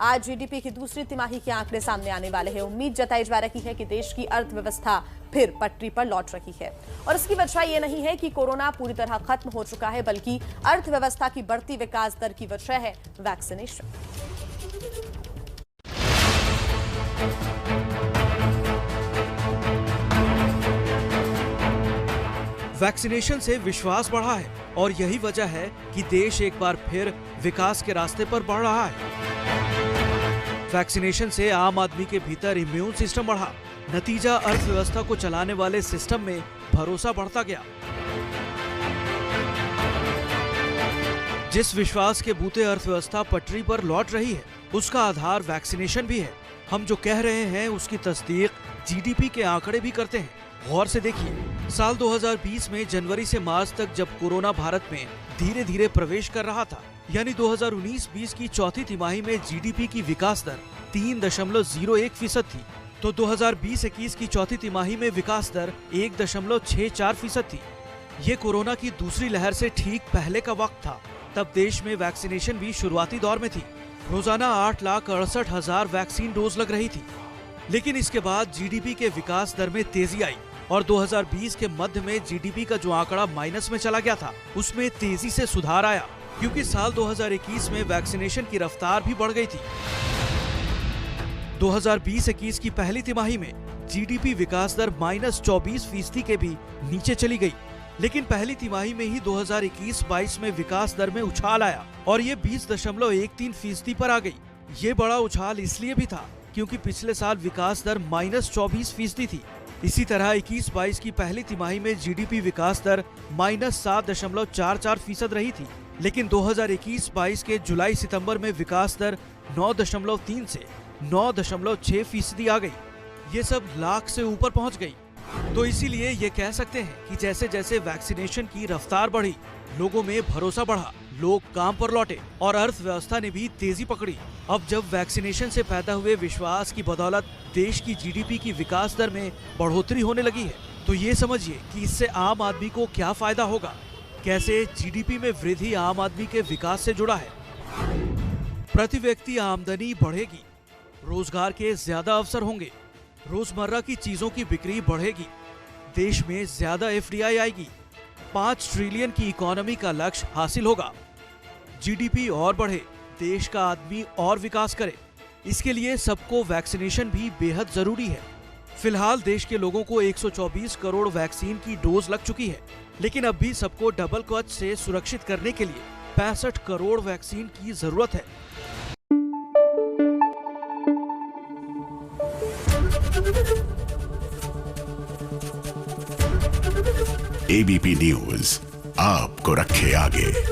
आज जीडीपी की दूसरी तिमाही के आंकड़े सामने आने वाले हैं। उम्मीद जताई जा रही है कि देश की अर्थव्यवस्था फिर पटरी पर लौट रही है और इसकी वजह यह नहीं है कि कोरोना पूरी तरह खत्म हो चुका है, बल्कि अर्थव्यवस्था की बढ़ती विकास दर की वजह है वैक्सीनेशन। वैक्सीनेशन से विश्वास बढ़ा है और यही वजह है कि देश एक बार फिर विकास के रास्ते पर बढ़ रहा है। वैक्सीनेशन से आम आदमी के भीतर इम्यून सिस्टम बढ़ा, नतीजा अर्थव्यवस्था को चलाने वाले सिस्टम में भरोसा बढ़ता गया। जिस विश्वास के बूते अर्थव्यवस्था पटरी पर लौट रही है, उसका आधार वैक्सीनेशन भी है। हम जो कह रहे हैं उसकी तस्दीक जीडीपी के आंकड़े भी करते हैं। गौर से देखिए, साल 2020 में जनवरी से मार्च तक जब कोरोना भारत में धीरे धीरे प्रवेश कर रहा था, यानी 2019-20 की चौथी तिमाही में जीडीपी की विकास दर 3.01% थी, तो 2020-21 की चौथी तिमाही में विकास दर 1.64% थी। ये कोरोना की दूसरी लहर से ठीक पहले का वक्त था। तब देश में वैक्सीनेशन भी शुरुआती दौर में थी। रोजाना 8,68,000 वैक्सीन डोज लग रही थी। लेकिन इसके बाद जीडीपी के विकास दर में तेजी आई और 2020 के मध्य में जीडीपी का जो आंकड़ा माइनस में चला गया था, उसमें तेजी से सुधार आया, क्योंकि साल 2021 में वैक्सीनेशन की रफ्तार भी बढ़ गई थी। 2020-21 की पहली तिमाही में जीडीपी विकास दर -24% के भी नीचे चली गई, लेकिन पहली तिमाही में ही 2021-22 में विकास दर में उछाल आया और ये 20.13% पर आ गई। ये बड़ा उछाल इसलिए भी था क्योंकि पिछले साल विकास दर -24% थी। इसी तरह 21-22 की पहली तिमाही में जीडीपी विकास दर -7.44% रही थी, लेकिन 2021-22 के जुलाई सितंबर में विकास दर 9.3 से 9.6% आ गई। ये सब लाख से ऊपर पहुंच गई। तो इसीलिए ये कह सकते हैं कि जैसे जैसे वैक्सीनेशन की रफ्तार बढ़ी, लोगों में भरोसा बढ़ा, लोग काम पर लौटे और अर्थव्यवस्था ने भी तेजी पकड़ी। अब जब वैक्सीनेशन से पैदा हुए विश्वास की बदौलत देश की जीडीपी की विकास दर में बढ़ोतरी होने लगी है, तो ये समझिए कि इससे आम आदमी को क्या फायदा होगा, कैसे जीडीपी में वृद्धि आम आदमी के विकास से जुड़ा है। प्रति व्यक्ति आमदनी बढ़ेगी, रोजगार के ज्यादा अवसर होंगे, रोजमर्रा की चीजों की बिक्री बढ़ेगी, देश में ज्यादा एफडीआई आएगी, 5 ट्रिलियन की इकोनॉमी का लक्ष्य हासिल होगा, जीडीपी और बढ़े, देश का आदमी और विकास करे। इसके लिए सबको वैक्सीनेशन भी बेहद जरूरी है। फिलहाल देश के लोगों को 124 करोड़ वैक्सीन की डोज लग चुकी है, लेकिन अब भी सबको डबल कवच से सुरक्षित करने के लिए 65 करोड़ वैक्सीन की जरूरत है। एबीपी न्यूज आपको रखे आगे।